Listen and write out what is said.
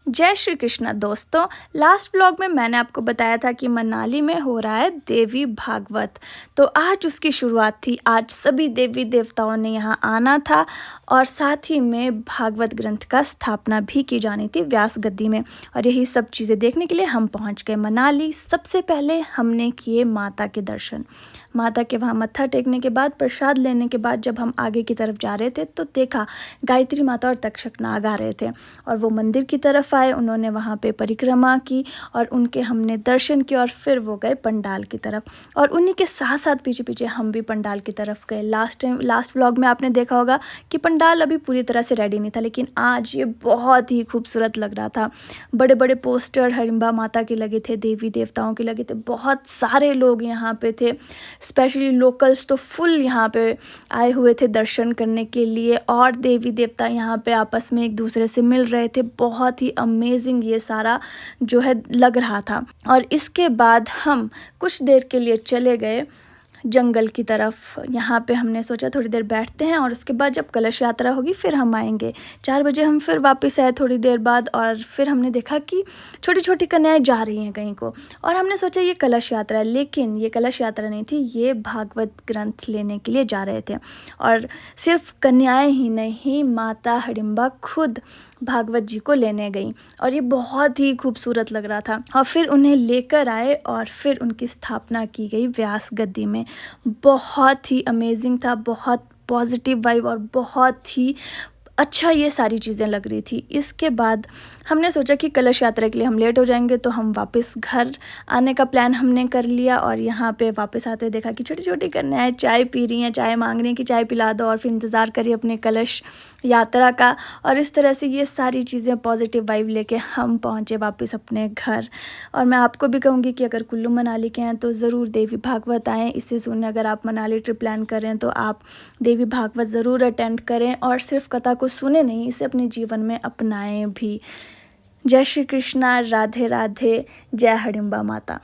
जय श्री कृष्णा दोस्तों। Last vlog में मैंने आपको बताया था कि मनाली में हो रहा है देवी भागवत। तो आज उसकी शुरुआत थी। आज सभी देवी देवताओं ने यहाँ आना था और साथ ही में भागवत ग्रंथ का स्थापना भी की जानी थी व्यास गद्दी में। और यही सब चीज़ें देखने के लिए हम पहुँच गए मनाली। सबसे पहले हमने किए माता के दर्शन। माता के वहाँ मत्था टेकने के बाद प्रसाद लेने के बाद जब हम आगे की तरफ जा रहे थे तो देखा गायत्री माता और तक्षक नाग आ रहे थे और वो मंदिर की तरफ आए। उन्होंने वहाँ पे परिक्रमा की और उनके हमने दर्शन किए और फिर वो गए पंडाल की तरफ और उन्हीं के साथ साथ पीछे पीछे हम भी पंडाल की तरफ गए। लास्ट व्लॉग में आपने देखा होगा कि पंडाल अभी पूरी तरह से रेडी नहीं था, लेकिन आज ये बहुत ही खूबसूरत लग रहा था। बड़े बड़े पोस्टर हडिम्बा माता के लगे थे, देवी देवताओं के लगे थे, बहुत सारे लोग यहाँ पे थे। स्पेशली लोकल्स तो फुल यहाँ पे आए हुए थे दर्शन करने के लिए और देवी देवता यहाँ पे आपस में एक दूसरे से मिल रहे थे। बहुत ही अमेजिंग ये सारा जो है लग रहा था। और इसके बाद हम कुछ देर के लिए चले गए जंगल की तरफ। यहाँ पे हमने सोचा थोड़ी देर बैठते हैं और उसके बाद जब कलश यात्रा होगी फिर हम आएंगे। 4 बजे हम फिर वापस आए थोड़ी देर बाद और फिर हमने देखा कि छोटी छोटी कन्याएं जा रही हैं कहीं को और हमने सोचा ये कलश यात्रा है, लेकिन ये कलश यात्रा नहीं थी, ये भागवत ग्रंथ लेने के लिए जा रहे थे। और सिर्फ कन्याएं ही नहीं, माता हडिम्बा खुद भागवत जी को लेने गई और ये बहुत ही खूबसूरत लग रहा था। और फिर उन्हें लेकर आए और फिर उनकी स्थापना की गई व्यास गद्दी में। बहुत ही अमेजिंग था, बहुत पॉजिटिव वाइब और बहुत ही अच्छा ये सारी चीज़ें लग रही थी। इसके बाद हमने सोचा कि कलश यात्रा के लिए हम लेट हो जाएंगे तो हम वापस घर आने का प्लान हमने कर लिया। और यहाँ पे वापस आते देखा कि छोटी छोटी कन्याएं चाय पी रही हैं, चाय मांग रही हैं कि चाय पिला दो और फिर इंतज़ार करिए अपने कलश यात्रा का। और इस तरह से ये सारी चीज़ें पॉजिटिव वाइब लेके हम पहुँचे वापस अपने घर। और मैं आपको भी कहूँगी कि अगर कुल्लू मनाली के हैं तो ज़रूर देवी भागवत आएँ, इससे सुनने। अगर आप मनाली ट्रिप प्लान कर रहे हैं तो आप देवी भागवत ज़रूर अटेंड करें और सिर्फ कथा को सुने नहीं, इसे अपने जीवन में अपनाएं भी। जय श्री कृष्णा, राधे राधे, जय हडिम्बा माता।